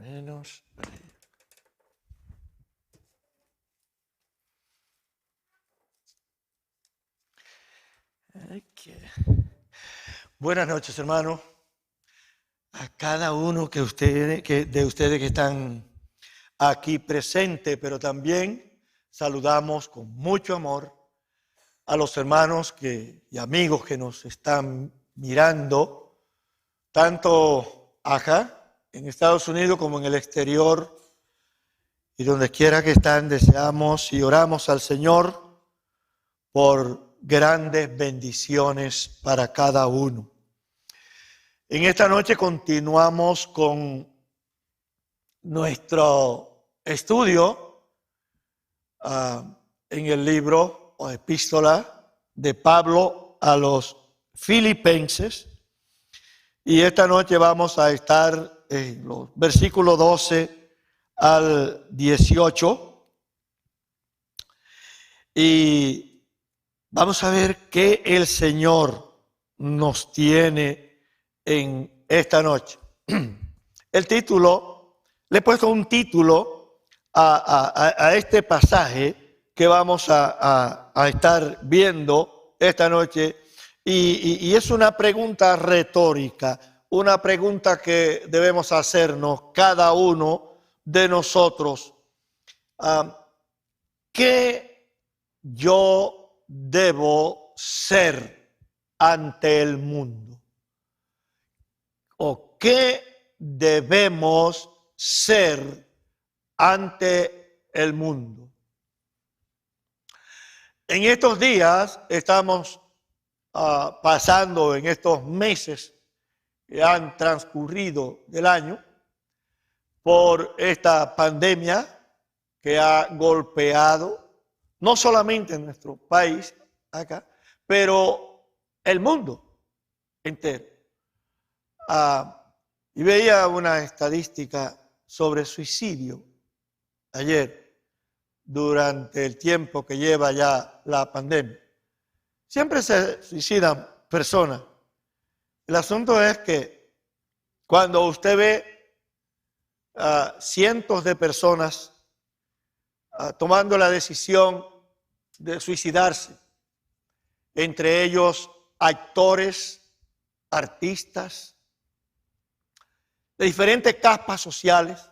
menos. Okay. Buenas noches, hermanos. A cada uno de ustedes que están aquí presentes, pero también saludamos con mucho amor a los hermanos y amigos que nos están mirando, tanto acá en Estados Unidos como en el exterior, y donde quiera que están. Deseamos y oramos al Señor por grandes bendiciones para cada uno. En esta noche continuamos con nuestro estudio en el libro o epístola de Pablo a los Filipenses, y esta noche vamos a estar en los versículos 12 al 18 y vamos a ver qué el Señor nos tiene en esta noche. El título, le he puesto un título a este pasaje que vamos a estar viendo esta noche, y es una pregunta retórica, una pregunta que debemos hacernos cada uno de nosotros. ¿Qué yo debo ser ante el mundo? ¿O qué debemos ser ante el mundo? En estos días estamos pasando, en estos meses que han transcurrido del año, por esta pandemia que ha golpeado no solamente en nuestro país acá, pero el mundo entero. Y veía una estadística sobre suicidio ayer, durante el tiempo que lleva ya la pandemia. Siempre se suicidan personas. El asunto es que cuando usted ve cientos de personas tomando la decisión de suicidarse, entre ellos actores, artistas, de diferentes capas sociales,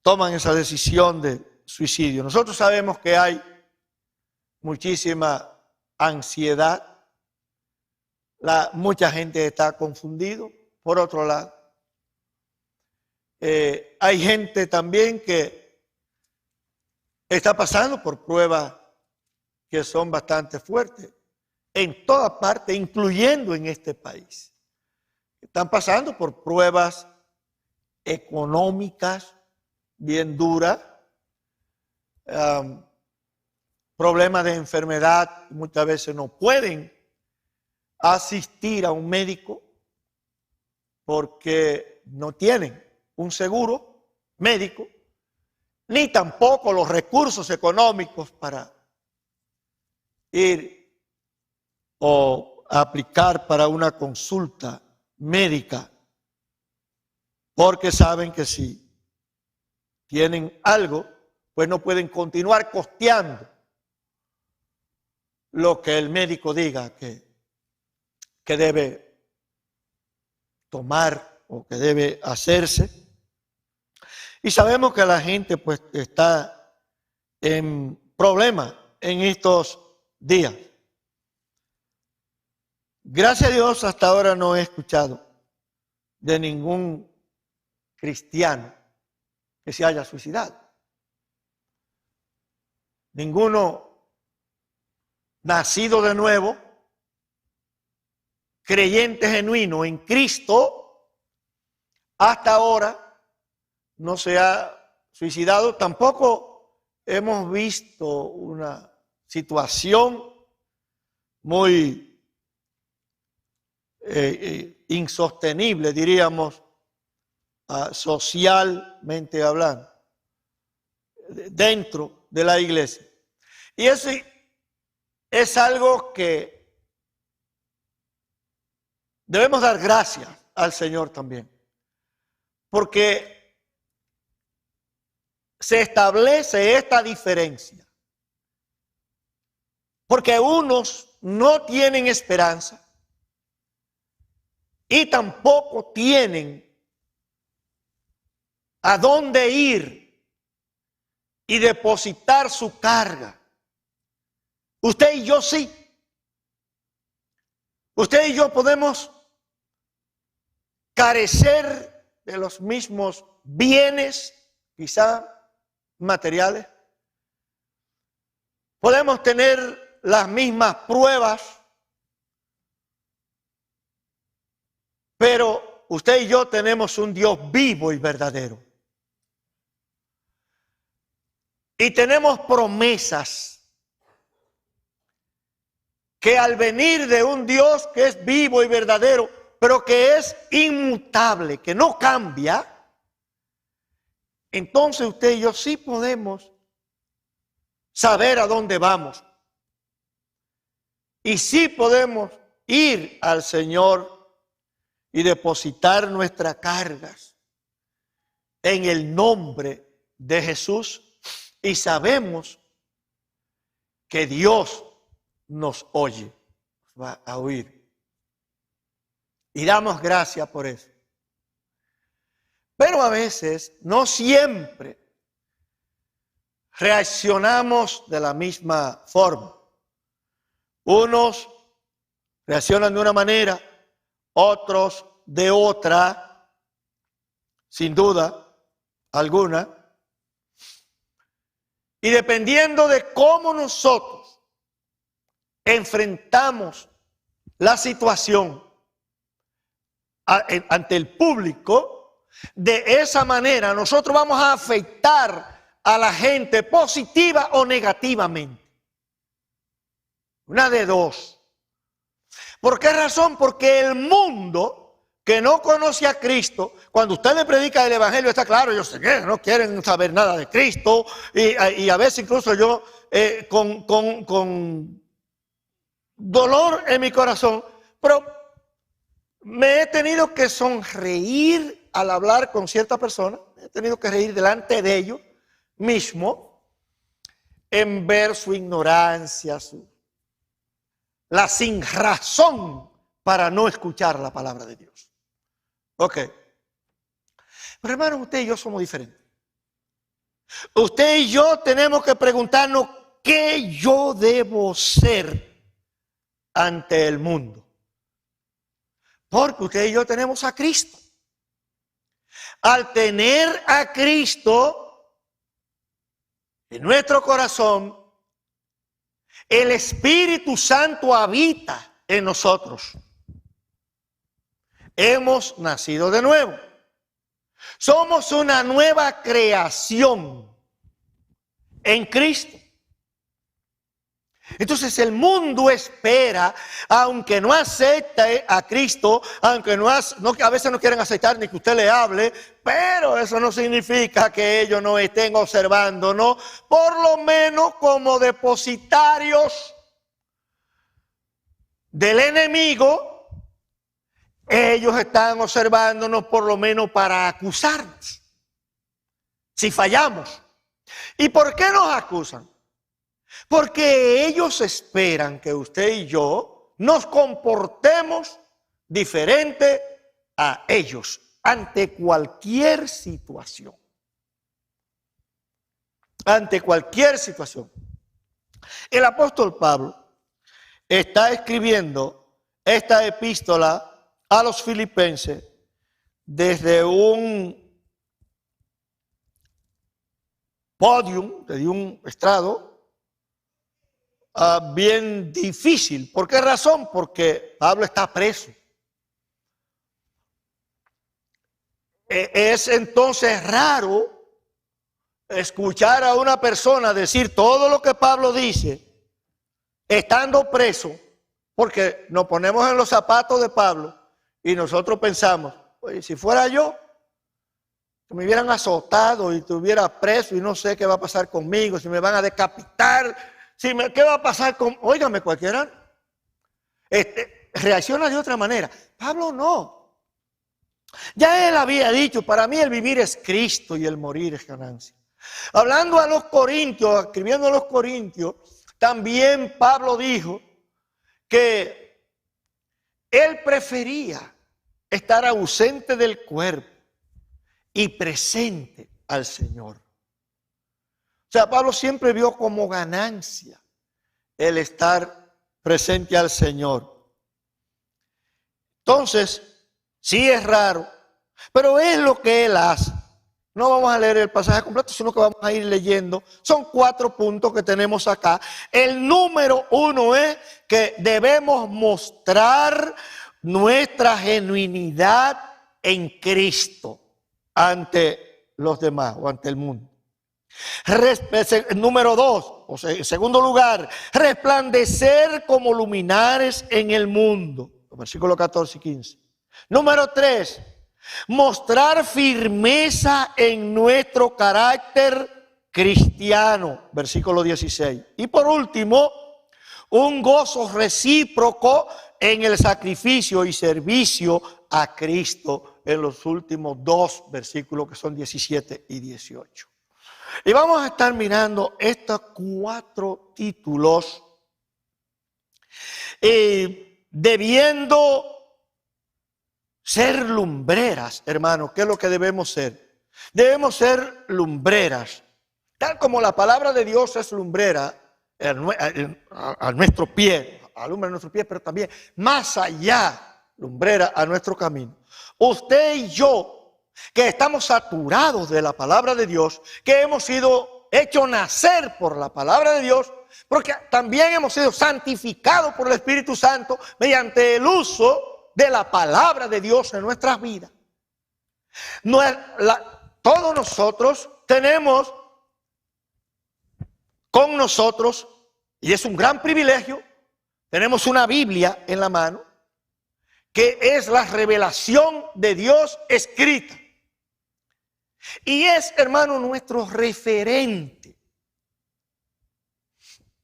toman esa decisión de suicidio. Nosotros sabemos que hay muchísima ansiedad, mucha gente está confundido. Por otro lado, hay gente también que está pasando por pruebas que son bastante fuertes en toda parte, incluyendo en este país. Están pasando por pruebas económicas bien duras, problemas de enfermedad. Muchas veces no pueden asistir a un médico porque no tienen un seguro médico, ni tampoco los recursos económicos para ir o aplicar para una consulta médica, porque saben que si tienen algo, pues no pueden continuar costeando lo que el médico diga que debe tomar o que debe hacerse. Y sabemos que la gente pues está en problemas en estos días. Gracias a Dios, hasta ahora no he escuchado de ningún cristiano que se haya suicidado. Ninguno nacido de nuevo, creyente genuino en Cristo, hasta ahora no se ha suicidado. Tampoco hemos visto una situación muy insostenible, diríamos, socialmente hablando, dentro de la iglesia. Y eso es algo que debemos dar gracias al Señor también. Porque se establece esta diferencia. Porque unos no tienen esperanza y tampoco tienen a dónde ir y depositar su carga. Usted y yo sí. Usted y yo podemos carecer de los mismos bienes, quizá materiales. Podemos tener las mismas pruebas, pero usted y yo tenemos un Dios vivo y verdadero. Y tenemos promesas que al venir de un Dios que es vivo y verdadero, pero que es inmutable, que no cambia, entonces usted y yo sí podemos saber a dónde vamos. Y sí podemos ir al Señor y depositar nuestras cargas en el nombre de Jesús. Y sabemos que Dios nos oye, nos va a oír. Y damos gracias por eso. Pero a veces, no siempre, reaccionamos de la misma forma. Unos reaccionan de una manera, otros de otra, sin duda alguna. Y dependiendo de cómo nosotros enfrentamos la situación ante el público, de esa manera nosotros vamos a afectar a la gente positiva o negativamente. Una de dos. ¿Por qué razón? Porque el mundo que no conoce a Cristo, cuando usted le predica el evangelio, está claro, yo sé que no quieren saber nada de Cristo, y a veces incluso yo con dolor en mi corazón, pero me he tenido que sonreír al hablar con cierta persona, he tenido que reír delante de ellos mismo, en ver su ignorancia, la sin razón para no escuchar la palabra de Dios. Ok. Pero hermanos, usted y yo somos diferentes. Usted y yo tenemos que preguntarnos qué yo debo ser ante el mundo. Porque usted y yo tenemos a Cristo. Al tener a Cristo en nuestro corazón, el Espíritu Santo habita en nosotros. Hemos nacido de nuevo. Somos una nueva creación en Cristo. Entonces el mundo espera, aunque no acepte a Cristo, aunque a veces no quieren aceptar ni que usted le hable, pero eso no significa que ellos no estén observándonos, por lo menos como depositarios del enemigo. Ellos están observándonos por lo menos para acusarnos si fallamos. ¿Y por qué nos acusan? Porque ellos esperan que usted y yo nos comportemos diferente a ellos ante cualquier situación. Ante cualquier situación. El apóstol Pablo está escribiendo esta epístola a los filipenses desde un podium, desde un estrado bien difícil. ¿Por qué razón? Porque Pablo está preso. Es entonces raro escuchar a una persona decir todo lo que Pablo dice estando preso, porque nos ponemos en los zapatos de Pablo y nosotros pensamos, oye, si fuera yo, que me hubieran azotado y estuviera preso y no sé qué va a pasar conmigo, si me van a decapitar, ¿qué va a pasar con...? Óigame, cualquiera reacciona de otra manera. Pablo no. Ya él había dicho, para mí el vivir es Cristo y el morir es ganancia. Hablando a los corintios, escribiendo a los corintios, también Pablo dijo que él prefería estar ausente del cuerpo y presente al Señor. O sea, Pablo siempre vio como ganancia el estar presente al Señor. Entonces, sí es raro, pero es lo que él hace. No vamos a leer el pasaje completo, sino que vamos a ir leyendo. Son 4 puntos que tenemos acá. El número 1 es que debemos mostrar nuestra genuinidad en Cristo ante los demás o ante el mundo. Número 2, o sea, en segundo lugar, resplandecer como luminares en el mundo. Versículos 14 y 15. Número 3, mostrar firmeza en nuestro carácter cristiano. Versículo 16. Y por último, un gozo recíproco en el sacrificio y servicio a Cristo en los últimos 2 versículos que son 17 y 18. Y vamos a estar mirando estos 4 títulos debiendo ser lumbreras, hermanos. ¿Qué es lo que debemos ser? Debemos ser lumbreras. Tal como la palabra de Dios es lumbrera a nuestro pie, alumbra nuestro pie, pero también más allá, lumbrera a nuestro camino. Usted y yo, que estamos saturados de la palabra de Dios, que hemos sido hechos nacer por la palabra de Dios, porque también hemos sido santificados por el Espíritu Santo mediante el uso de la palabra de Dios en nuestras vidas. Todos nosotros tenemos con nosotros, y es un gran privilegio, tenemos una Biblia en la mano, que es la revelación de Dios escrita. Y es, hermano, nuestro referente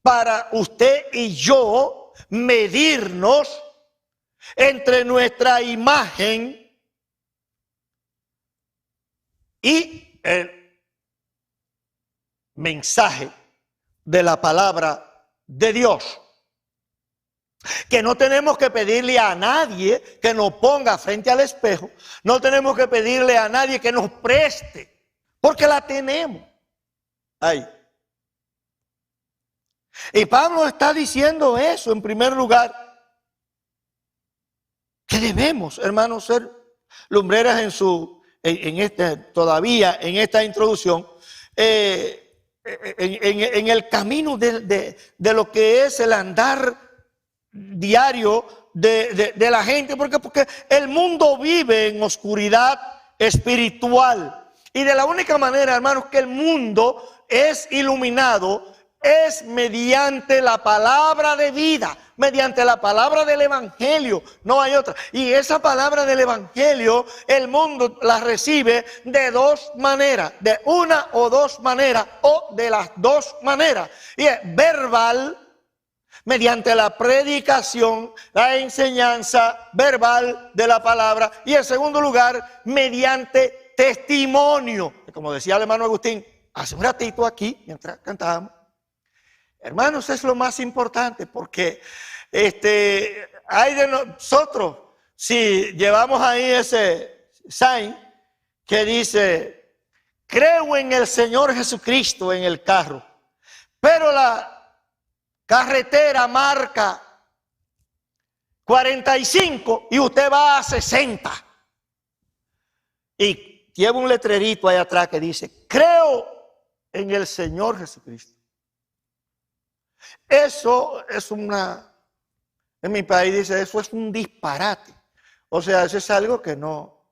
para usted y yo medirnos entre nuestra imagen y el mensaje de la palabra de Dios. Que no tenemos que pedirle a nadie que nos ponga frente al espejo, no tenemos que pedirle a nadie que nos preste, porque la tenemos ahí. Y Pablo está diciendo eso en primer lugar, que debemos, hermanos, ser lumbreras todavía en esta introducción, en el camino de lo que es el andar diario de la gente, porque el mundo vive en oscuridad espiritual, y de la única manera, hermanos, que el mundo es iluminado es mediante la palabra de vida, mediante la palabra del evangelio. No hay otra. Y esa palabra del evangelio el mundo la recibe de 2 maneras, de una o 2 maneras, o de las 2 maneras, y es verbal, mediante la predicación, la enseñanza verbal de la palabra, y en segundo lugar, mediante testimonio. Como decía el hermano Agustín hace un ratito aquí, mientras cantábamos. Hermanos, es lo más importante, porque hay de nosotros, si llevamos ahí ese sign que dice, creo en el Señor Jesucristo en el carro, pero la carretera marca 45 y usted va a 60. Y lleva un letrerito ahí atrás que dice, creo en el Señor Jesucristo. Eso es en mi país dice, eso es un disparate. O sea, eso es algo que no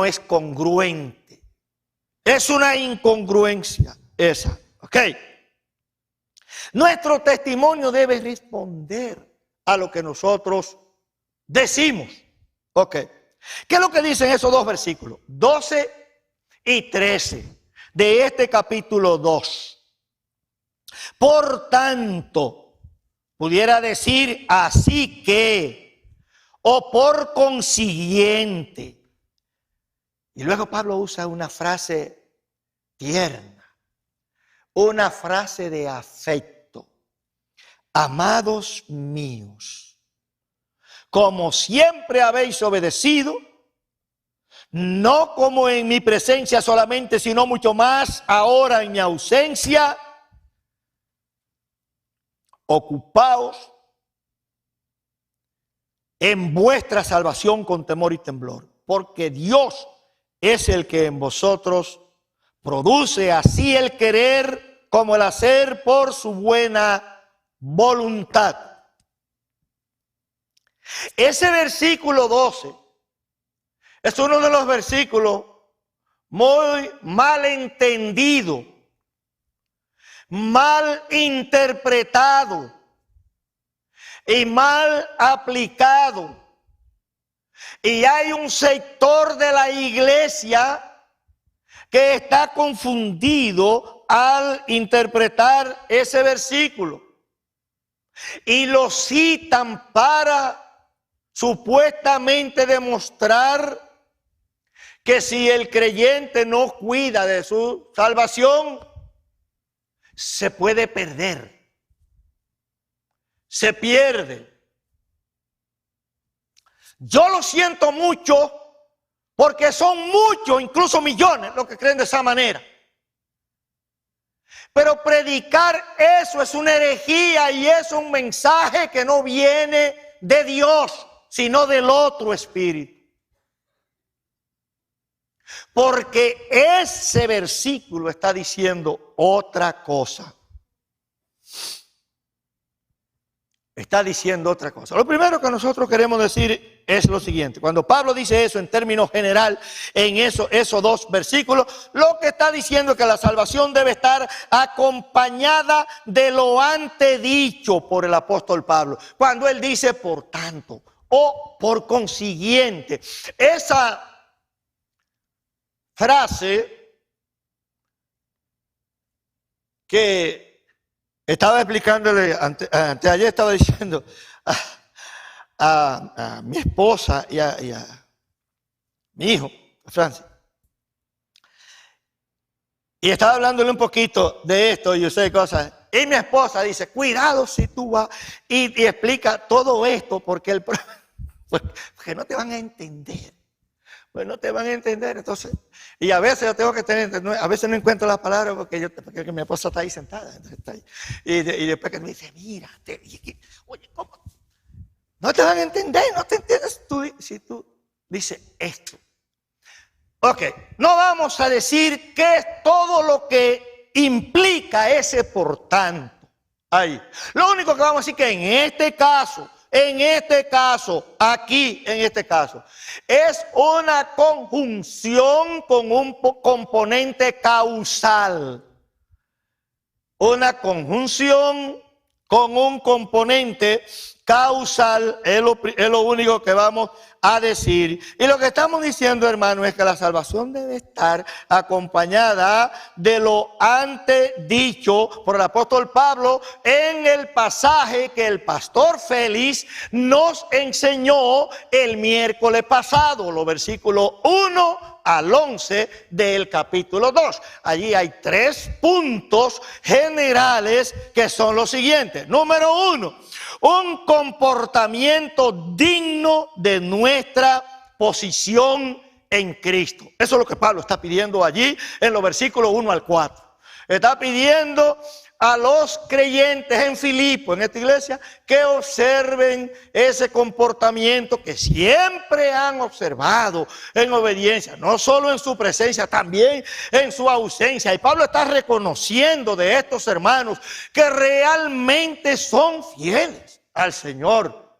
es congruente. Es una incongruencia esa. ¿Ok? Nuestro testimonio debe responder a lo que nosotros decimos. ¿Ok? ¿Qué es lo que dicen esos 2 versículos? 12 y 13 de este capítulo 2. Por tanto, pudiera decir así que, o por consiguiente. Y luego Pablo usa una frase tierna, una frase de afecto. Amados míos, como siempre habéis obedecido, no como en mi presencia solamente, sino mucho más ahora en mi ausencia, ocupaos en vuestra salvación con temor y temblor, porque Dios es el que en vosotros produce así el querer como el hacer por su buena voluntad. Ese versículo 12 es uno de los versículos muy mal entendido, mal interpretado y mal aplicado. Y hay un sector de la iglesia que está confundido al interpretar ese versículo y lo citan para supuestamente demostrar que si el creyente no cuida de su salvación, se puede perder, se pierde. Yo lo siento mucho porque son muchos, incluso millones, los que creen de esa manera. Pero predicar eso es una herejía y es un mensaje que no viene de Dios, sino del otro espíritu. Porque ese versículo está diciendo otra cosa. Está diciendo otra cosa. Lo primero que nosotros queremos decir es lo siguiente. Cuando Pablo dice eso en términos general, en esos dos versículos, lo que está diciendo es que la salvación debe estar acompañada de lo antedicho por el apóstol Pablo. Cuando él dice por tanto o por consiguiente, esa frase que estaba explicándole, anteayer estaba diciendo a mi esposa y a mi hijo, a Francis. Y estaba hablándole un poquito de esto y usted cosas. Y mi esposa dice, cuidado si tú vas y explica todo esto porque no te van a entender. Pues no te van a entender, entonces, y a veces yo tengo que tener, a veces no encuentro las palabras porque mi esposa está ahí sentada, entonces está ahí, y después que me dice, mira, oye, ¿cómo? No te van a entender, no te entiendes si tú dices esto. Ok, no vamos a decir qué es todo lo que implica ese por tanto, ahí. Lo único que vamos a decir que en este caso, aquí en este caso, es una conjunción con un componente causal. Una conjunción con un componente causal es lo único que vamos a decir. Y lo que estamos diciendo, hermano, es que la salvación debe estar acompañada de lo antes dicho por el apóstol Pablo en el pasaje que el pastor Félix nos enseñó el miércoles pasado, los versículos 1 al 11 del capítulo 2. Allí hay 3 puntos generales que son los siguientes. Número 1. Un comportamiento digno de nuestra posición en Cristo. Eso es lo que Pablo está pidiendo allí en los versículos 1 al 4. Está pidiendo a los creyentes en Filipo, en esta iglesia, que observen ese comportamiento que siempre han observado en obediencia, no solo en su presencia, también en su ausencia. Y Pablo está reconociendo de estos hermanos que realmente son fieles al Señor.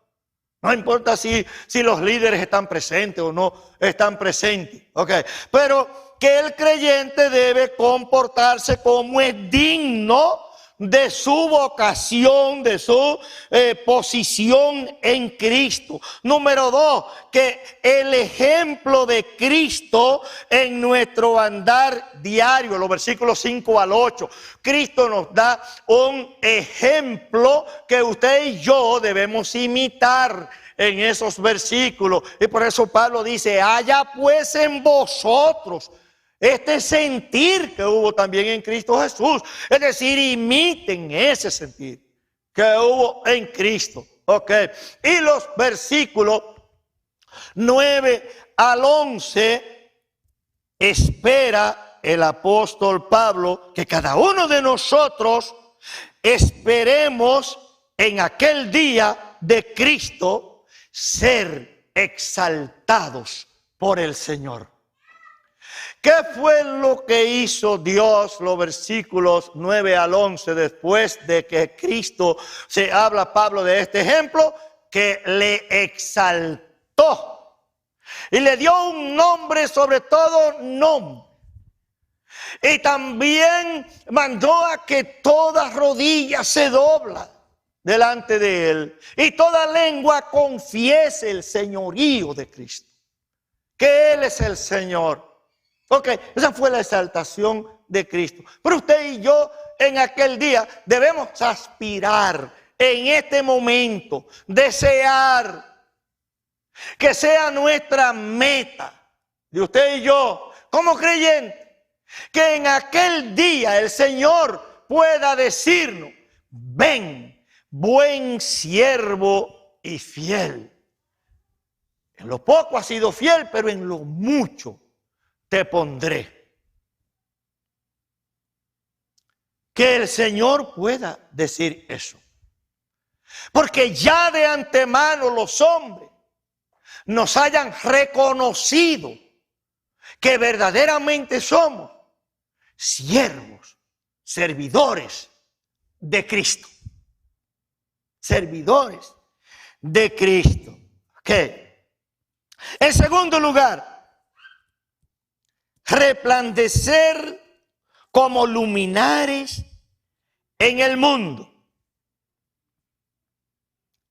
No importa si los líderes están presentes o no están presentes, okay. Pero que el creyente debe comportarse como es digno de su vocación, de su posición en Cristo. Número 2, que el ejemplo de Cristo en nuestro andar diario, los versículos 5 al 8. Cristo nos da un ejemplo que usted y yo debemos imitar en esos versículos. Y por eso Pablo dice, haya pues en vosotros este sentir que hubo también en Cristo Jesús. Es decir, imiten ese sentir que hubo en Cristo. Ok. Y los versículos 9 al 11 espera el apóstol Pablo que cada uno de nosotros esperemos en aquel día de Cristo ser exaltados por el Señor. ¿Qué fue lo que hizo Dios? Los versículos 9 al 11, después de que Cristo, se habla Pablo de este ejemplo, que le exaltó y le dio un nombre, sobre todo nombre. Y también mandó a que toda rodilla se dobla delante de él y toda lengua confiese el señorío de Cristo, que Él es el Señor. Ok, esa fue la exaltación de Cristo. Pero usted y yo en aquel día debemos aspirar en este momento, desear que sea nuestra meta de usted y yo como creyentes, que en aquel día el Señor pueda decirnos, ven, buen siervo y fiel. En lo poco has sido fiel, pero en lo mucho te pondré. Que el Señor pueda decir eso. Porque ya de antemano los hombres nos hayan reconocido que verdaderamente somos siervos, servidores de Cristo. Servidores de Cristo. Ok. En segundo lugar, resplandecer como luminares en el mundo.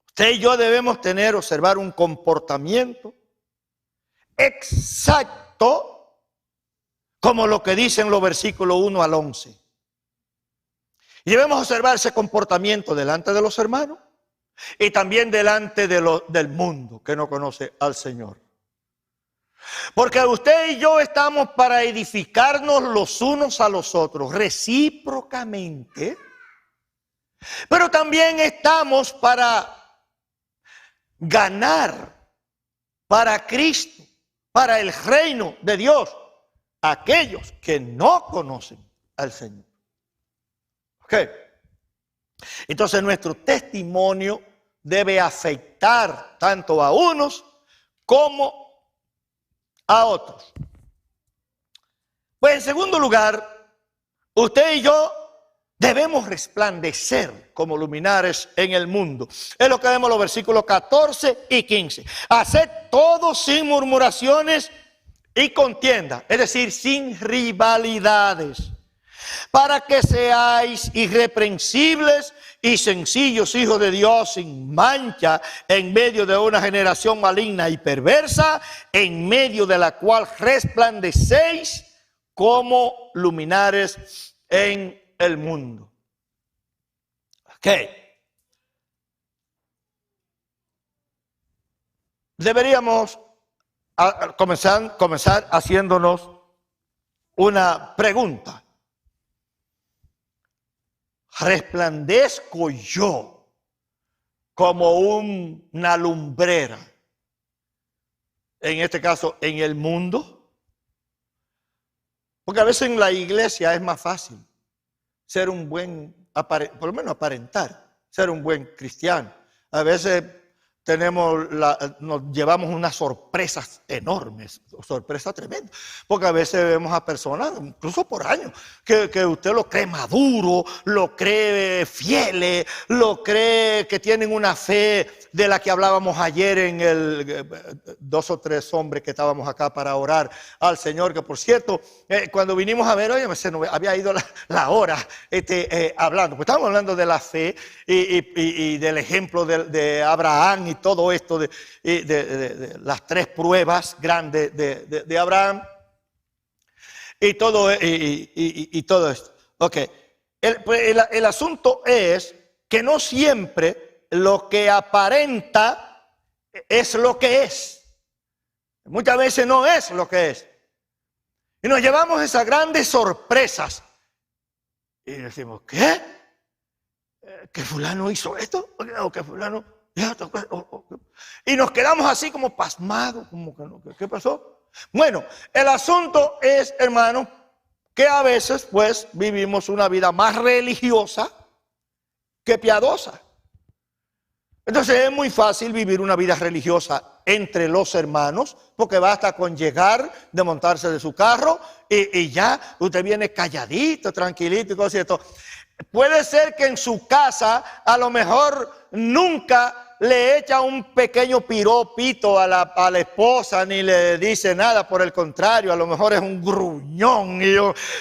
Usted y yo debemos observar un comportamiento exacto como lo que dicen los versículos 1 al 11. Y debemos observar ese comportamiento delante de los hermanos y también delante del mundo que no conoce al Señor. Porque usted y yo estamos para edificarnos los unos a los otros recíprocamente, pero también estamos para ganar para Cristo, para el reino de Dios, aquellos que no conocen al Señor. Ok. Entonces nuestro testimonio debe afectar tanto a unos como a otros. Pues en segundo lugar, usted y yo debemos resplandecer como luminares en el mundo. Es lo que vemos en los versículos 14 y 15. Haced todo sin murmuraciones y contienda, es decir, sin rivalidades, para que seáis irreprensibles y sencillos hijos de Dios, sin mancha, en medio de una generación maligna y perversa, en medio de la cual resplandecéis como luminares en el mundo. Ok. Deberíamos comenzar haciéndonos una pregunta. ¿Resplandezco yo como una lumbrera, en este caso en el mundo? Porque a veces en la iglesia es más fácil ser un buen, por lo menos aparentar, ser un buen cristiano. A veces nos llevamos unas sorpresas enormes, sorpresas tremendas, porque a veces vemos a personas, incluso por años, que usted lo cree maduro, lo cree fieles, lo cree que tienen una fe de la que hablábamos ayer en 2 o 3 hombres que estábamos acá para orar al Señor, que por cierto, cuando vinimos a ver, oye, se nos había ido la hora hablando, pues estábamos hablando de la fe y del ejemplo de Abraham y todo esto de las 3 pruebas grandes de Abraham y todo esto. Ok, el asunto es que no siempre lo que aparenta es lo que es. Muchas veces no es lo que es. Y nos llevamos esas grandes sorpresas y decimos, ¿qué? ¿Que fulano hizo esto? ¿O que fulano... Y nos quedamos así como pasmados, como que ¿qué pasó? Bueno, el asunto es, hermano, que a veces pues vivimos una vida más religiosa que piadosa. Entonces es muy fácil vivir una vida religiosa entre los hermanos, porque basta con llegar, de montarse de su carro y ya usted viene calladito, tranquilito y cosas y esto. Puede ser que en su casa a lo mejor nunca le echa un pequeño piropito a la esposa, ni le dice nada, por el contrario, a lo mejor es un gruñón y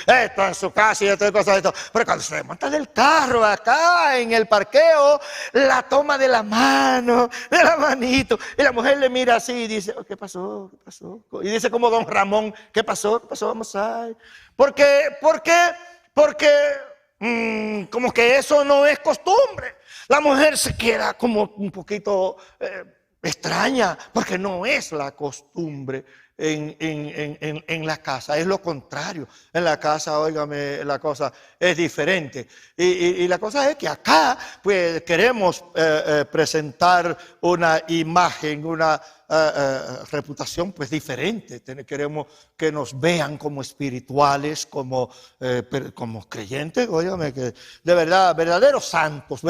esto en su casa y esto y cosas de esto. Pero cuando se monta del carro acá en el parqueo, la toma de la mano, de la manito, y la mujer le mira así y dice, ¿qué pasó? ¿Qué pasó? Y dice como don Ramón, ¿qué pasó? ¿Qué pasó? Vamos a ver. ¿Por qué? Como que eso no es costumbre. La mujer se queda como un poquito extraña, porque no es la costumbre en la casa, es lo contrario. En la casa, óigame, la cosa es diferente. Y la cosa es que acá pues queremos presentar una imagen, una reputación pues diferente. Queremos que nos vean como espirituales, como creyentes, óigame, que de verdad, verdaderos santos.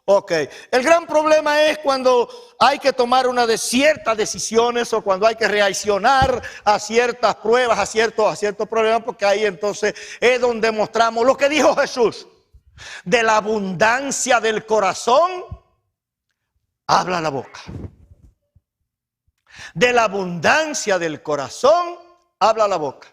Ok, el gran problema es cuando hay que tomar ciertas decisiones o cuando hay que reaccionar a ciertas pruebas, a ciertos problemas, porque ahí entonces es donde mostramos lo que dijo Jesús: de la abundancia del corazón habla la boca. De la abundancia del corazón habla la boca.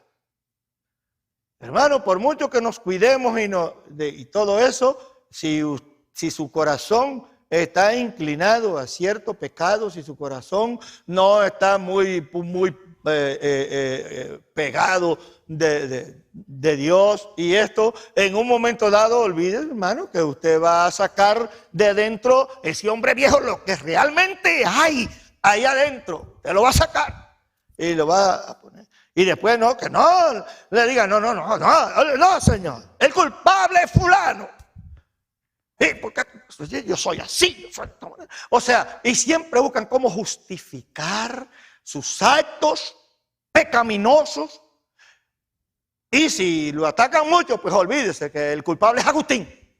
Hermano, por mucho que nos cuidemos y todo eso, si su corazón está inclinado a cierto pecado, si su corazón no está muy pegado de Dios y esto, en un momento dado, olvide, hermano, que usted va a sacar de dentro ese hombre viejo, lo que realmente hay ahí adentro, te lo va a sacar y lo va a poner. Y después que no le diga, no, Señor, el culpable es fulano. Porque yo soy así, o sea, y siempre buscan cómo justificar sus actos pecaminosos. Y si lo atacan mucho, pues olvídese que el culpable es Agustín,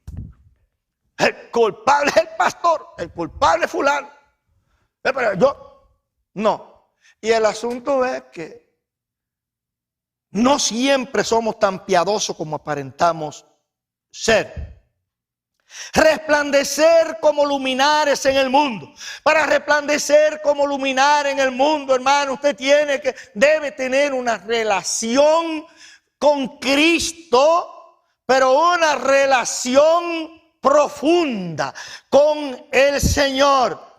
el culpable es el pastor, el culpable es fulano. Pero yo no. Y el asunto es que no siempre somos tan piadosos como aparentamos ser. Resplandecer como luminares en el mundo. Para resplandecer como luminar en el mundo, hermano, usted debe tener una relación con Cristo, pero una relación profunda con el Señor.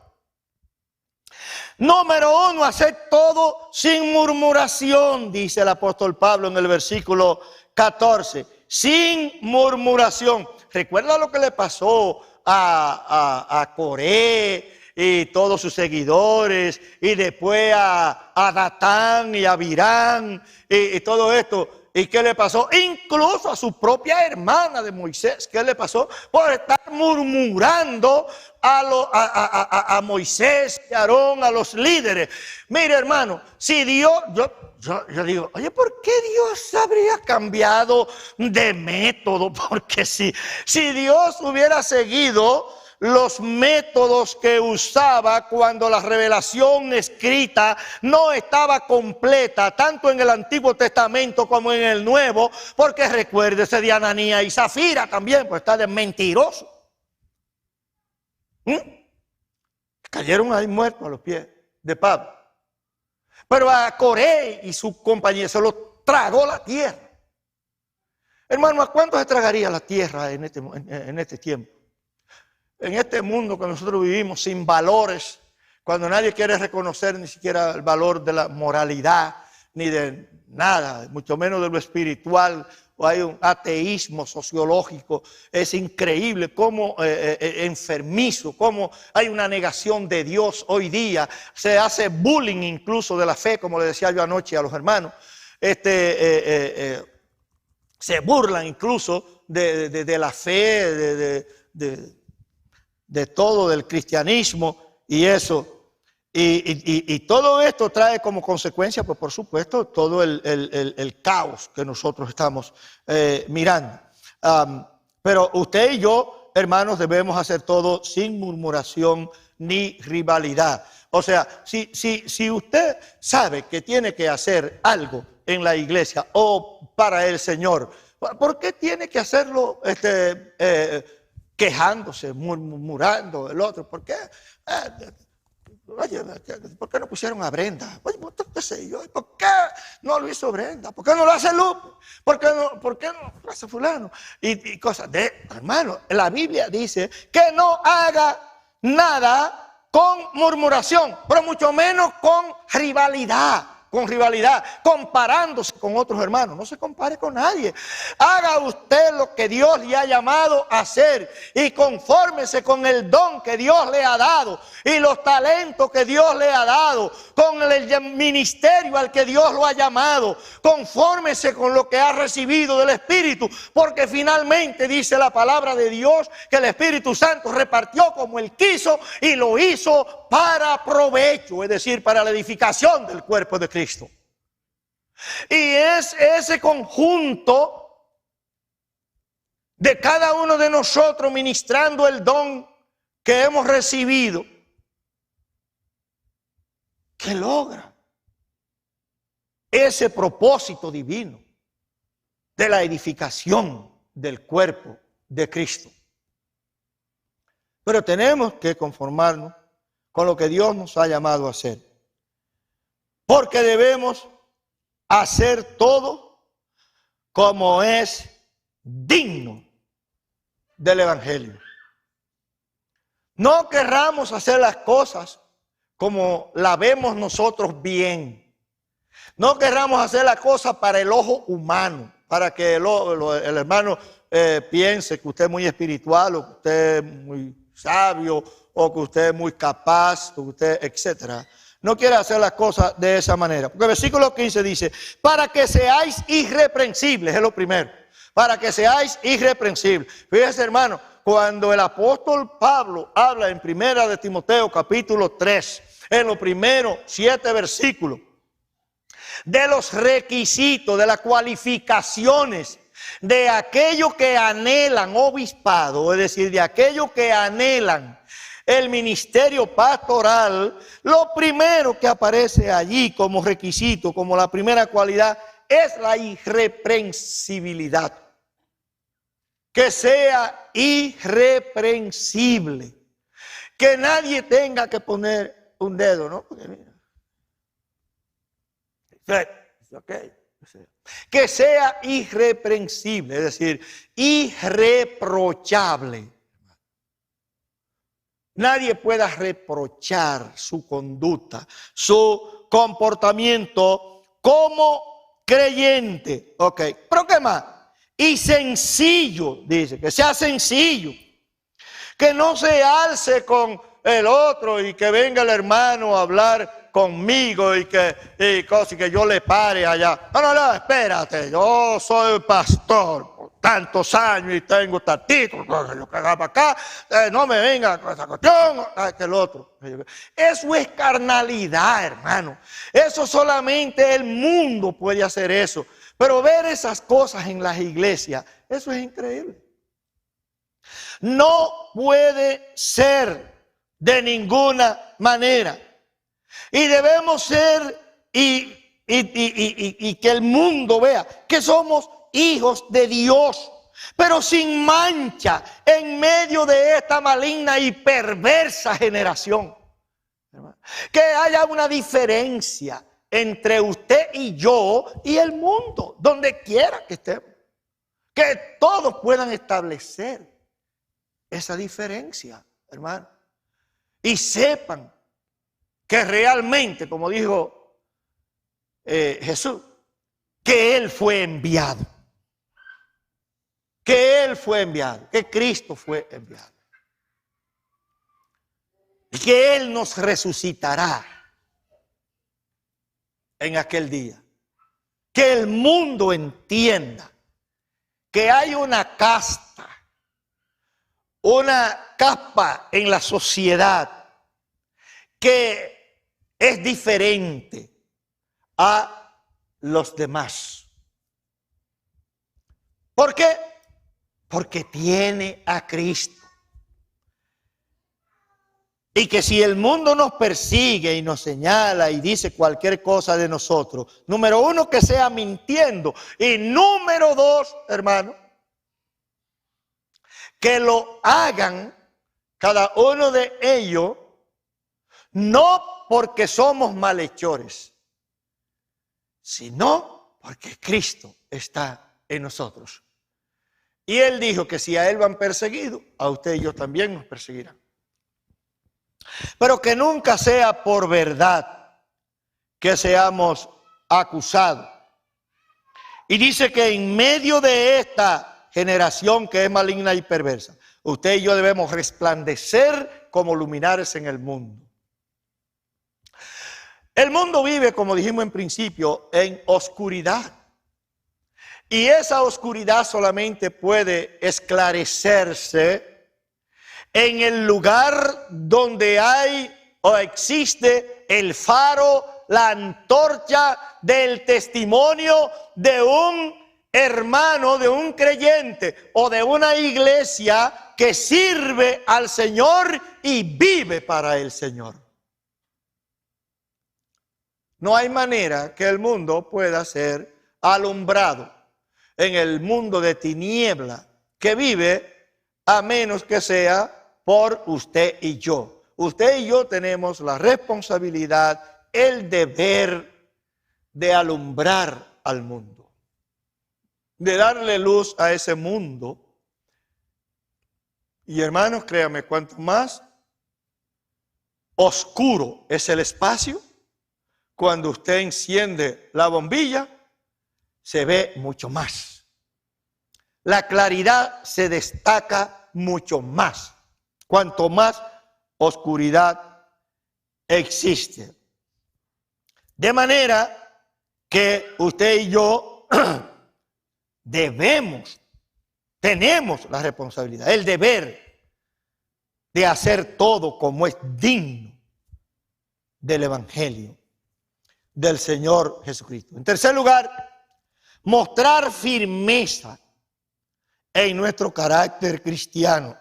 Número 1, hacer todo sin murmuración, dice el apóstol Pablo en el versículo 14. Sin murmuración. ¿Recuerda lo que le pasó a Coré y todos sus seguidores? Y después a Datán y a Abirán y todo esto. ¿Y qué le pasó? Incluso a su propia hermana de Moisés. ¿Qué le pasó? Por estar murmurando a Moisés y a Aarón, a los líderes. Mire, hermano, si Dios, yo digo, oye, ¿por qué Dios habría cambiado de método? Porque si Dios hubiera seguido los métodos que usaba cuando la revelación escrita no estaba completa, tanto en el Antiguo Testamento como en el Nuevo, porque recuérdese de Ananías y Zafira también, pues está de mentiroso. Cayeron ahí muertos a los pies de Pablo. Pero a Coré y su compañía se lo tragó la tierra. Hermano, ¿a cuánto se tragaría la tierra en este tiempo? En este mundo que nosotros vivimos sin valores, cuando nadie quiere reconocer ni siquiera el valor de la moralidad, ni de nada, mucho menos de lo espiritual, o hay un ateísmo sociológico. Es increíble cómo enfermizo, cómo hay una negación de Dios hoy día. Se hace bullying incluso de la fe, como le decía yo anoche a los hermanos. Se burlan incluso de la fe, de todo, del cristianismo y eso. Y todo esto trae como consecuencia, pues por supuesto, todo el caos que nosotros estamos mirando. Pero usted y yo, hermanos, debemos hacer todo sin murmuración ni rivalidad. O sea, si usted sabe que tiene que hacer algo en la iglesia o para el Señor, ¿por qué tiene que hacerlo quejándose, murmurando el otro? ¿Por qué? Oye, ¿por qué no pusieron a Brenda? Oye, qué sé yo, ¿por qué no lo hizo Brenda? ¿Por qué no lo hace Lupe? ¿Por qué no lo hace fulano? Y cosas de, hermano, la Biblia dice que no haga nada con murmuración, pero mucho menos con rivalidad, comparándose con otros hermanos. No se compare con nadie. Haga usted lo que Dios le ha llamado a hacer y confórmese con el don que Dios le ha dado y los talentos que Dios le ha dado, con el ministerio al que Dios lo ha llamado. Confórmese con lo que ha recibido del Espíritu, porque finalmente dice la palabra de Dios que el Espíritu Santo repartió como Él quiso y lo hizo para provecho, es decir, para la edificación del cuerpo de Cristo. Y es ese conjunto de cada uno de nosotros ministrando el don que hemos recibido que logra ese propósito divino de la edificación del cuerpo de Cristo. Pero tenemos que conformarnos con lo que Dios nos ha llamado a hacer, porque debemos hacer todo como es digno del Evangelio. No querramos hacer las cosas como la vemos nosotros bien. No querramos hacer las cosas para el ojo humano, para que el hermano piense que usted es muy espiritual, o que usted es muy sabio, o que usted es muy capaz, o que usted, etcétera. No quiere hacer las cosas de esa manera. Porque el versículo 15 dice, para que seáis irreprensibles, es lo primero. Para que seáis irreprensibles. Fíjese, hermano, cuando el apóstol Pablo habla en Primera de Timoteo capítulo 3, en los primeros 7 versículos, de los requisitos, de las cualificaciones de aquellos que anhelan obispado, es decir, de aquellos que anhelan el ministerio pastoral, lo primero que aparece allí como requisito, como la primera cualidad, es la irreprensibilidad. Que sea irreprensible. Que nadie tenga que poner un dedo, ¿no? Porque mira. Okay. Que sea irreprensible, es decir, irreprochable. Nadie pueda reprochar su conducta, su comportamiento como creyente. Ok, pero ¿qué más? Y sencillo, dice, que sea sencillo. Que no se alce con el otro y que venga el hermano a hablar conmigo y que yo le pare allá. No, espérate, yo soy pastor por tantos años y tengo título, yo que haga para acá, no me venga con esa cuestión, que el otro. Eso es carnalidad, hermano. Eso solamente el mundo puede hacer eso. Pero ver esas cosas en las iglesias, eso es increíble. No puede ser de ninguna manera. Y debemos ser y que el mundo vea que somos hijos de Dios, pero sin mancha en medio de esta maligna y perversa generación. Que haya una diferencia entre usted y yo y el mundo, donde quiera que estemos. Que todos puedan establecer esa diferencia, hermano. Y sepan que realmente, como dijo Jesús, que Él fue enviado. Que Él fue enviado, que Cristo fue enviado. Y que Él nos resucitará en aquel día. Que el mundo entienda que hay una casta, una capa en la sociedad que es diferente a los demás. ¿Por qué? Porque tiene a Cristo. Y que si el mundo nos persigue y nos señala y dice cualquier cosa de nosotros, número uno, que sea mintiendo. Y número dos, hermano, que lo hagan cada uno de ellos, no porque somos malhechores, sino porque Cristo está en nosotros. Y Él dijo que si a Él van perseguido, a usted y yo también nos perseguirán. Pero que nunca sea por verdad que seamos acusados. Y dice que en medio de esta generación que es maligna y perversa, usted y yo debemos resplandecer como luminares en el mundo. El mundo vive, como dijimos en principio, en oscuridad. Y esa oscuridad solamente puede esclarecerse en el lugar donde hay o existe el faro, la antorcha del testimonio de un hermano, de un creyente o de una iglesia que sirve al Señor y vive para el Señor. No hay manera que el mundo pueda ser alumbrado en el mundo de tiniebla que vive, a menos que sea por usted y yo. Usted y yo tenemos la responsabilidad, el deber de alumbrar al mundo, de darle luz a ese mundo. Y hermanos, créanme, cuanto más oscuro es el espacio, cuando usted enciende la bombilla, se ve mucho más. La claridad se destaca mucho más. Cuanto más oscuridad existe. De manera que usted y yo tenemos la responsabilidad, el deber de hacer todo como es digno del Evangelio del Señor Jesucristo. En tercer lugar, mostrar firmeza en nuestro carácter cristiano.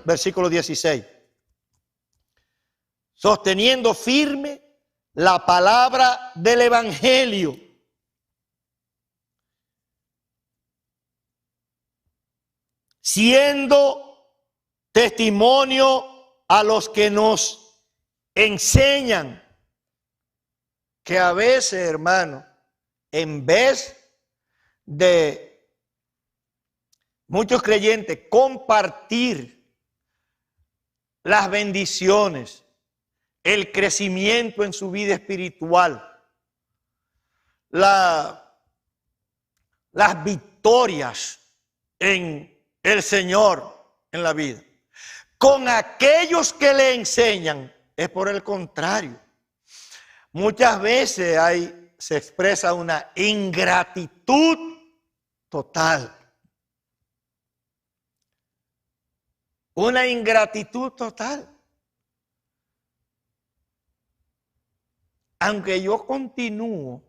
Versículo 16. Sosteniendo firme la palabra del Evangelio. Siendo testimonio a los que nos enseñan. Que a veces, hermano, en vez de muchos creyentes compartir las bendiciones, el crecimiento en su vida espiritual, las victorias en el Señor en la vida, con aquellos que le enseñan, es por el contrario. Muchas veces se expresa una ingratitud total. Una ingratitud total. Aunque yo continúo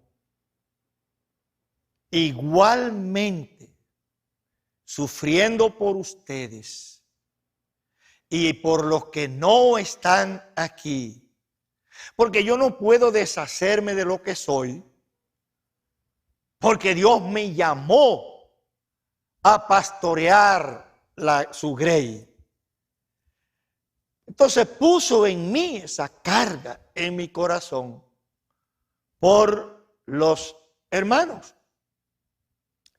igualmente sufriendo por ustedes, y por los que no están aquí. Porque yo no puedo deshacerme de lo que soy, porque Dios me llamó a pastorear su grey. Entonces puso en mí esa carga en mi corazón por los hermanos.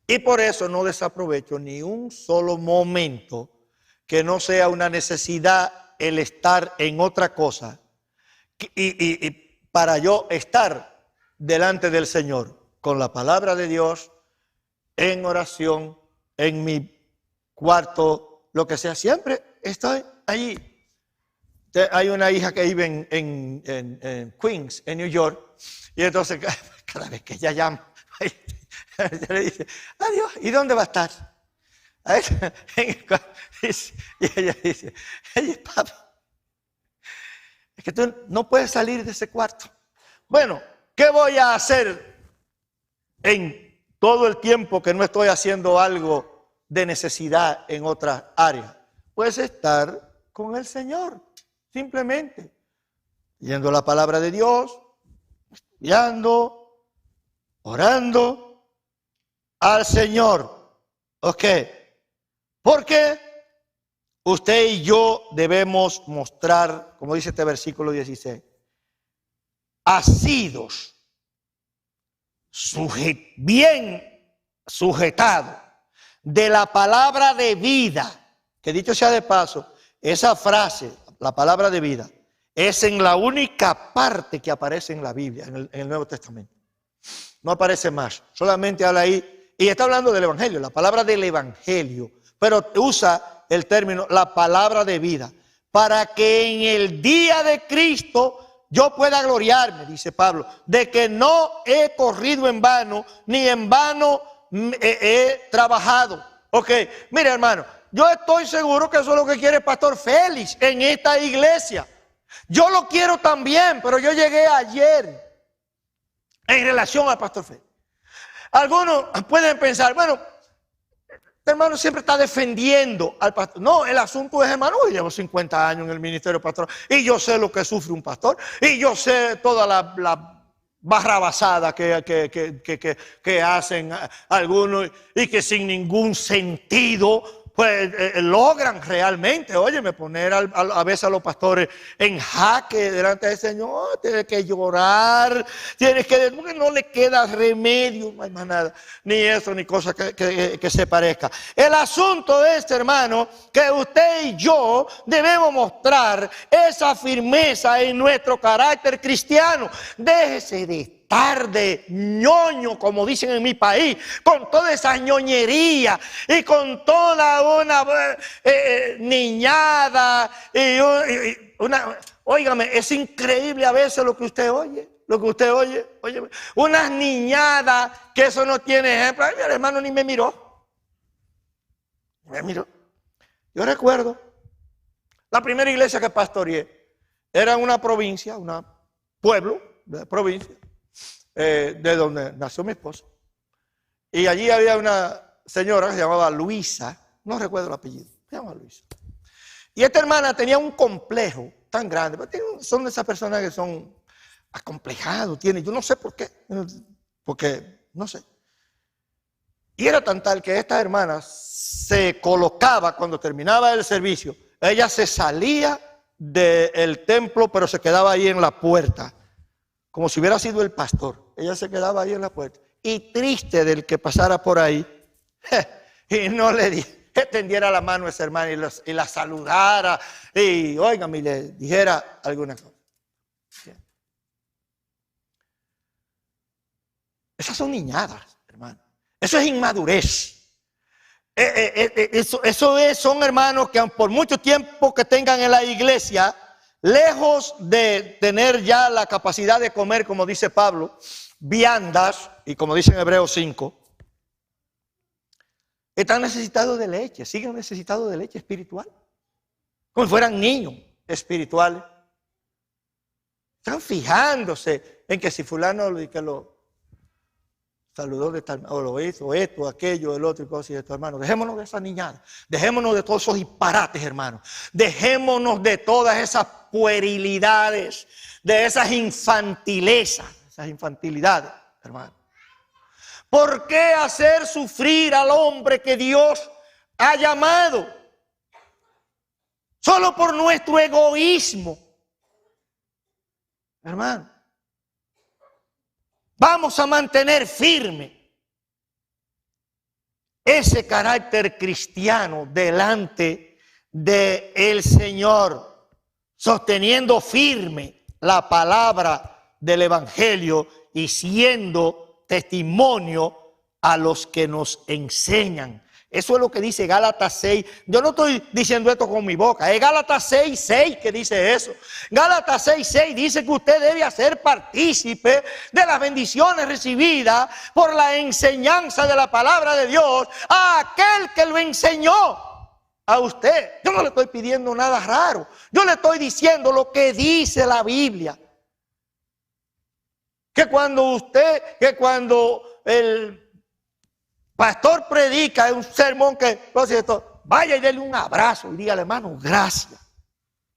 Y por eso no desaprovecho ni un solo momento que no sea una necesidad el estar en otra cosa y para yo estar delante del Señor con la palabra de Dios, en oración, en mi cuarto, lo que sea. Siempre estoy allí. Hay una hija que vive en Queens, en New York, y entonces cada vez que ella llama, ella le dice, adiós, ¿y dónde va a estar? Y ella dice, oye, papi, es que tú no puedes salir de ese cuarto. Bueno, ¿qué voy a hacer en todo el tiempo que no estoy haciendo algo de necesidad en otras áreas? Pues estar con el Señor, simplemente, leyendo la palabra de Dios, estudiando, orando al Señor. ¿Ok? Porque usted y yo debemos mostrar, como dice este versículo 16, asidos, bien sujetados de la palabra de vida, que dicho sea de paso, esa frase, la palabra de vida, es en la única parte que aparece en la Biblia, en el Nuevo Testamento. No aparece más, solamente habla ahí, y está hablando del Evangelio, la palabra del Evangelio, pero usa el término, la palabra de vida, para que en el día de Cristo yo pueda gloriarme, dice Pablo, de que no he corrido en vano, ni en vano he trabajado. Ok, mire hermano, yo estoy seguro que eso es lo que quiere el pastor Félix en esta iglesia. Yo lo quiero también, pero yo llegué ayer en relación al pastor Félix. Algunos pueden pensar, bueno, este hermano siempre está defendiendo al pastor. No, el asunto es, hermano, yo llevo 50 años en el ministerio pastoral y yo sé lo que sufre un pastor y yo sé toda la barrabasada que hacen algunos y que sin ningún sentido pues logran realmente, óyeme, poner a veces a los pastores en jaque delante del Señor. Tienes que llorar, porque no le queda remedio, no hay más nada, ni eso, ni cosa que se parezca. El asunto es, hermano, que usted y yo debemos mostrar esa firmeza en nuestro carácter cristiano. Déjese de estar de ñoño, como dicen en mi país, con toda esa ñoñería y con toda una niñada y óigame, es increíble a veces lo que usted oye. Oye, unas niñadas que eso no tiene ejemplo. Ay, mi hermano ni me miró. Yo recuerdo la primera iglesia que pastoreé era en una provincia, un pueblo de provincia, de donde nació mi esposo. Y allí había una señora que se llamaba Luisa, no recuerdo el apellido, se llama Luisa. Y esta hermana tenía un complejo tan grande, son de esas personas que son acomplejados, yo no sé por qué, porque no sé. Y era tan tal que esta hermana se colocaba cuando terminaba el servicio, ella se salía del templo, pero se quedaba ahí en la puerta, como si hubiera sido el pastor. Ella se quedaba ahí en la puerta. Y triste del que pasara por ahí, y no le extendiera la mano a esa hermana y la saludara, y óigame, y le dijera alguna cosa. Esas son niñadas, hermano. Eso es inmadurez. Son hermanos que por mucho tiempo que tengan en la iglesia, lejos de tener ya la capacidad de comer, como dice Pablo, viandas, y como dice en Hebreos 5, están necesitados de leche, siguen necesitados de leche espiritual, como si fueran niños espirituales. Están fijándose en que si fulano saludó de tal, o lo hizo, esto, aquello, el otro y cosas y esto, hermano. Dejémonos de esa niñada, dejémonos de todos esos disparates, hermano. Dejémonos de todas esas puerilidades, de esas infantilezas, esas infantilidades, hermano. ¿Por qué hacer sufrir al hombre que Dios ha llamado? Solo por nuestro egoísmo, hermano. Vamos a mantener firme ese carácter cristiano delante del Señor, sosteniendo firme la palabra del Evangelio y siendo testimonio a los que nos enseñan. Eso es lo que dice Gálatas 6. Yo no estoy diciendo esto con mi boca. Es Gálatas 6:6 que dice eso. Gálatas 6:6 dice que usted debe hacer partícipe de las bendiciones recibidas por la enseñanza de la palabra de Dios a aquel que lo enseñó a usted. Yo no le estoy pidiendo nada raro. Yo le estoy diciendo lo que dice la Biblia. Que cuando el pastor predica un sermón que, vaya y denle un abrazo y dígale, hermano, gracias,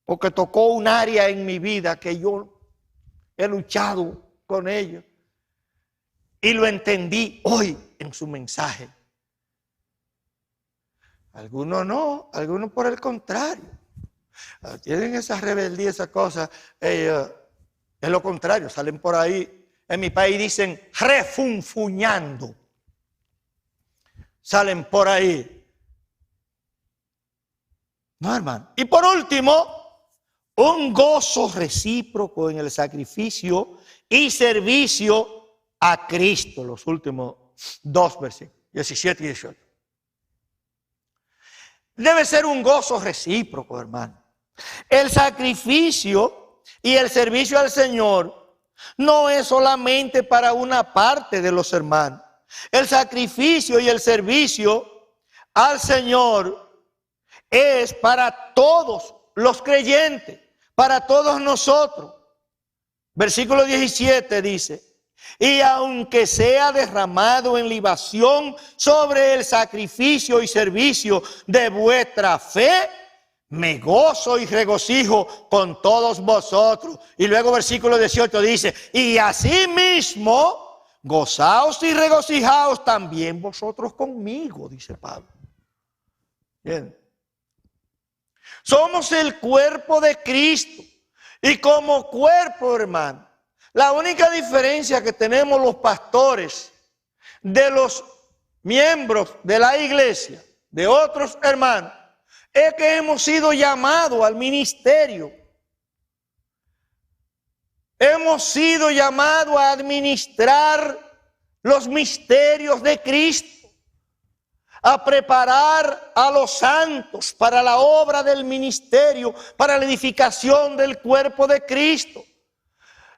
porque tocó un área en mi vida que yo he luchado con ello y lo entendí hoy en su mensaje. Algunos no, algunos por el contrario, tienen esa rebeldía, esas cosas, es lo contrario, salen por ahí, en mi país dicen refunfuñando. Salen por ahí. No, hermano. Y por último, un gozo recíproco en el sacrificio y servicio a Cristo. Los últimos dos versículos, 17 y 18. Debe ser un gozo recíproco, hermano. El sacrificio y el servicio al Señor no es solamente para una parte de los hermanos. El sacrificio y el servicio al Señor es para todos los creyentes, para todos nosotros. Versículo 17 dice, y aunque sea derramado en libación sobre el sacrificio y servicio de vuestra fe, me gozo y regocijo con todos vosotros. Y luego versículo 18 dice, y asimismo gozaos y regocijaos también vosotros conmigo, dice Pablo. Bien. Somos el cuerpo de Cristo. Y como cuerpo, hermano, la única diferencia que tenemos los pastores de los miembros de la iglesia, de otros hermanos, es que hemos sido llamados al ministerio. Hemos sido llamados a administrar los misterios de Cristo, a preparar a los santos para la obra del ministerio, para la edificación del cuerpo de Cristo.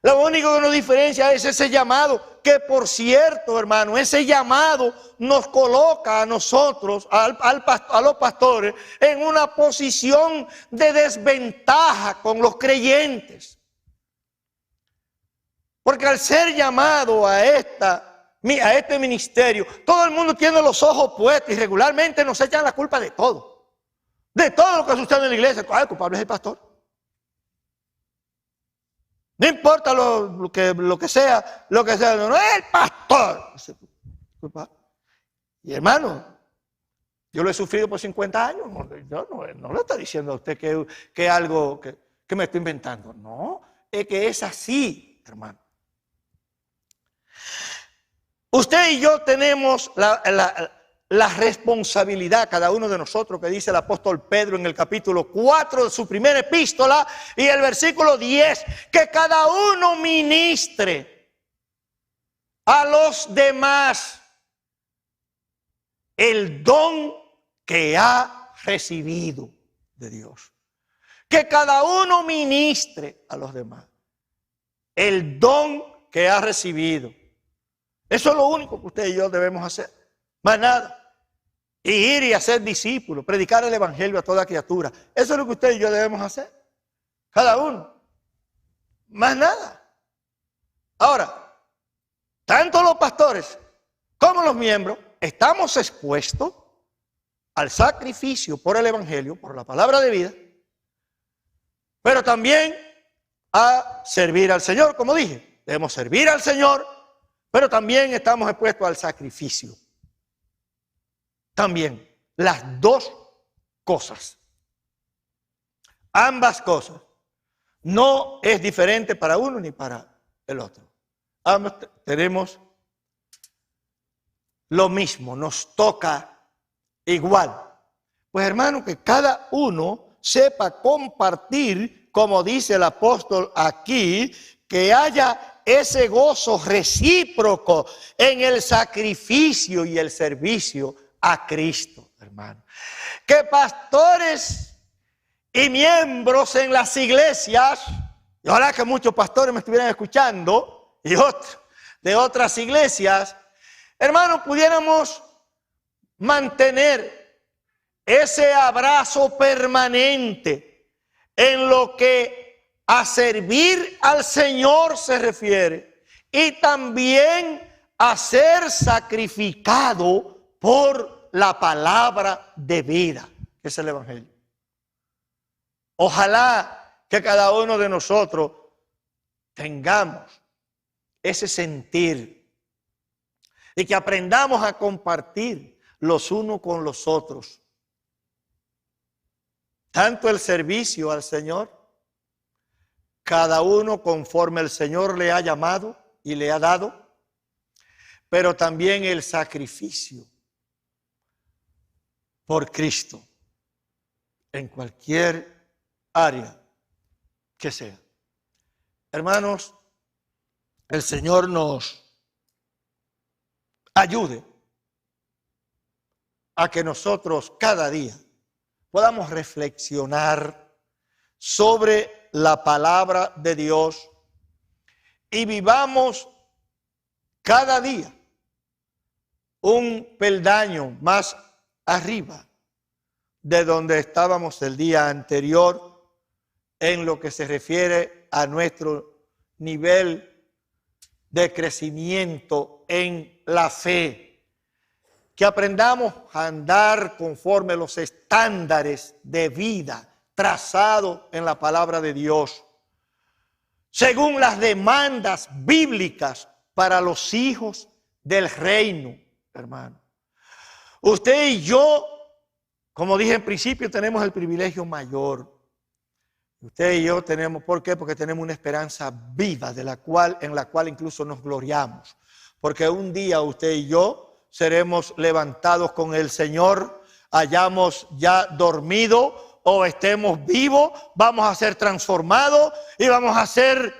Lo único que nos diferencia es ese llamado, que por cierto, hermano, ese llamado nos coloca a nosotros, a los pastores, en una posición de desventaja con los creyentes. Porque al ser llamado a este ministerio, todo el mundo tiene los ojos puestos y regularmente nos echan la culpa de todo. De todo lo que sucede en la iglesia. El culpable es el pastor. No importa lo que sea, no es el pastor. Y hermano, yo lo he sufrido por 50 años. Yo no le estoy diciendo a usted que es algo que me estoy inventando. No, es que es así, hermano. Usted y yo tenemos la responsabilidad, cada uno de nosotros, que dice el apóstol Pedro en el capítulo 4 de su primera epístola y el versículo 10, que cada uno ministre a los demás el don que ha recibido de Dios. Que cada uno ministre a los demás el don que ha recibido. Eso es lo único que usted y yo debemos hacer. Más nada. Y ir y hacer discípulos, predicar el evangelio a toda criatura. Eso es lo que usted y yo debemos hacer. Cada uno. Más nada. Ahora, tanto los pastores somos los miembros, estamos expuestos al sacrificio por el Evangelio, por la palabra de vida, pero también a servir al Señor, como dije. Debemos servir al Señor, pero también estamos expuestos al sacrificio. También, las dos cosas. Ambas cosas. No es diferente para uno ni para el otro. Ambos tenemos lo mismo, nos toca igual. Pues hermano, que cada uno sepa compartir, como dice el apóstol aquí, que haya ese gozo recíproco en el sacrificio y el servicio a Cristo, hermano. Que pastores y miembros en las iglesias, y ojalá que muchos pastores me estuvieran escuchando, y otros de otras iglesias, hermanos, pudiéramos mantener ese abrazo permanente en lo que a servir al Señor se refiere, y también a ser sacrificado por la palabra de vida, que es el Evangelio. Ojalá que cada uno de nosotros tengamos ese sentir y que aprendamos a compartir los unos con los otros. Tanto el servicio al Señor, cada uno conforme el Señor le ha llamado y le ha dado, pero también el sacrificio por Cristo en cualquier área que sea. Hermanos, el Señor nos ayude a que nosotros cada día podamos reflexionar sobre la palabra de Dios y vivamos cada día un peldaño más arriba de donde estábamos el día anterior en lo que se refiere a nuestro nivel de crecimiento en la fe. Que aprendamos a andar conforme los estándares de vida trazados en la palabra de Dios, según las demandas bíblicas para los hijos del reino, hermano. Usted y yo, como dije en principio, tenemos el privilegio mayor. Usted y yo tenemos, ¿por qué? Porque tenemos una esperanza viva en la cual incluso nos gloriamos. Porque un día usted y yo seremos levantados con el Señor, hayamos ya dormido o estemos vivos, vamos a ser transformados y vamos a ser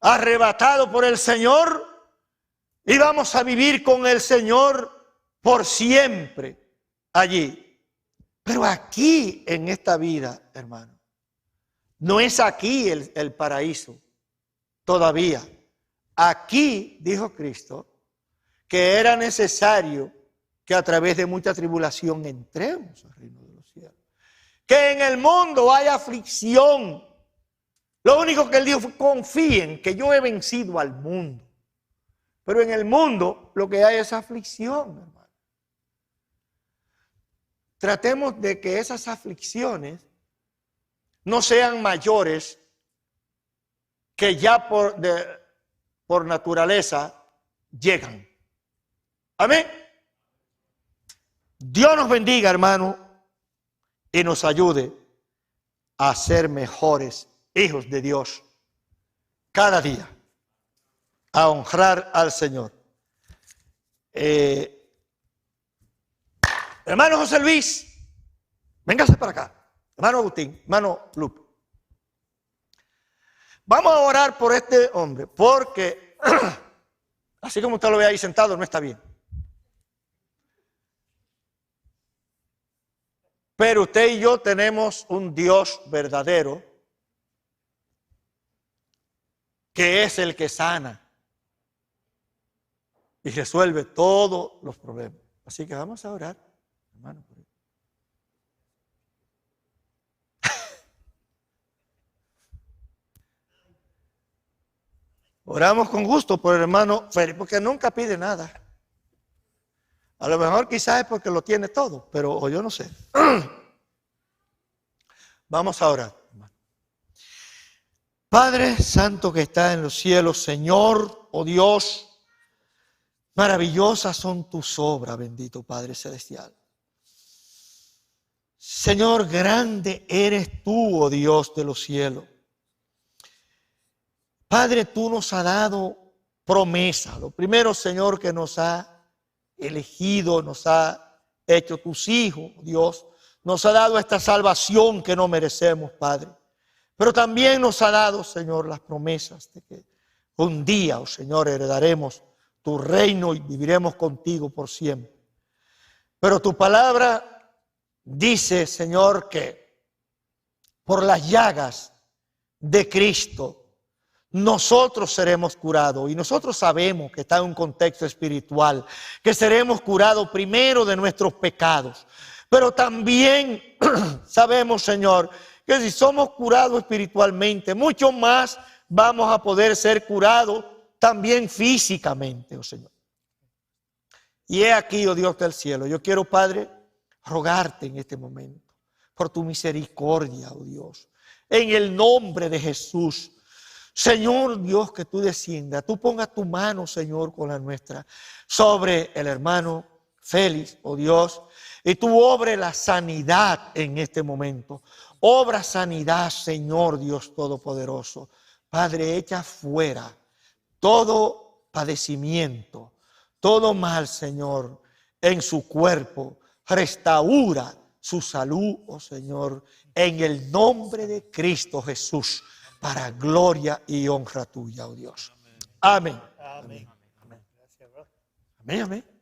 arrebatados por el Señor y vamos a vivir con el Señor por siempre allí. Pero aquí en esta vida, hermano, no es aquí el paraíso todavía. Aquí, dijo Cristo, que era necesario que a través de mucha tribulación entremos al reino de los cielos. Que en el mundo hay aflicción. Lo único que él dijo fue: confíen que yo he vencido al mundo. Pero en el mundo lo que hay es aflicción, hermano. Tratemos de que esas aflicciones no sean mayores que ya por naturaleza llegan. Amén. Dios nos bendiga, hermano, y nos ayude a ser mejores hijos de Dios cada día, a honrar al Señor. Hermano José Luis, véngase para acá. Hermano Agustín, hermano Lupe. Vamos a orar por este hombre, porque así como usted lo ve ahí sentado, no está bien. Pero usted y yo tenemos un Dios verdadero, que es el que sana y resuelve todos los problemas. Así que vamos a orar, hermano. Oramos con gusto por el hermano Félix, porque nunca pide nada. A lo mejor quizás es porque lo tiene todo, pero o yo no sé. Vamos a orar. Padre Santo que está en los cielos, Señor, oh Dios, maravillosas son tus obras, bendito Padre Celestial. Señor, grande eres tú, oh Dios de los cielos. Padre, tú nos has dado promesa. Lo primero, Señor, que nos ha elegido, nos ha hecho tus hijos, Dios. Nos ha dado esta salvación que no merecemos, Padre. Pero también nos ha dado, Señor, las promesas de que un día, oh Señor, heredaremos tu reino y viviremos contigo por siempre. Pero tu palabra dice, Señor, que por las llagas de Cristo nosotros seremos curados. Y nosotros sabemos que está en un contexto espiritual, que seremos curados primero de nuestros pecados. Pero también sabemos, Señor, que si somos curados espiritualmente, mucho más vamos a poder ser curados también físicamente, oh Señor. Y he aquí, oh Dios del cielo, yo quiero, Padre, rogarte en este momento por tu misericordia, oh Dios, en el nombre de Jesús. Señor Dios, que tú desciendas, tú pongas tu mano, Señor, con la nuestra, sobre el hermano Félix, oh Dios, y tú obres la sanidad en este momento. Obra sanidad, Señor Dios Todopoderoso. Padre, echa fuera todo padecimiento, todo mal, Señor, en su cuerpo. Restaura su salud, oh Señor, en el nombre de Cristo Jesús, para gloria y honra tuya, oh Dios. Amén. Amén. Amén. Amén. Amén.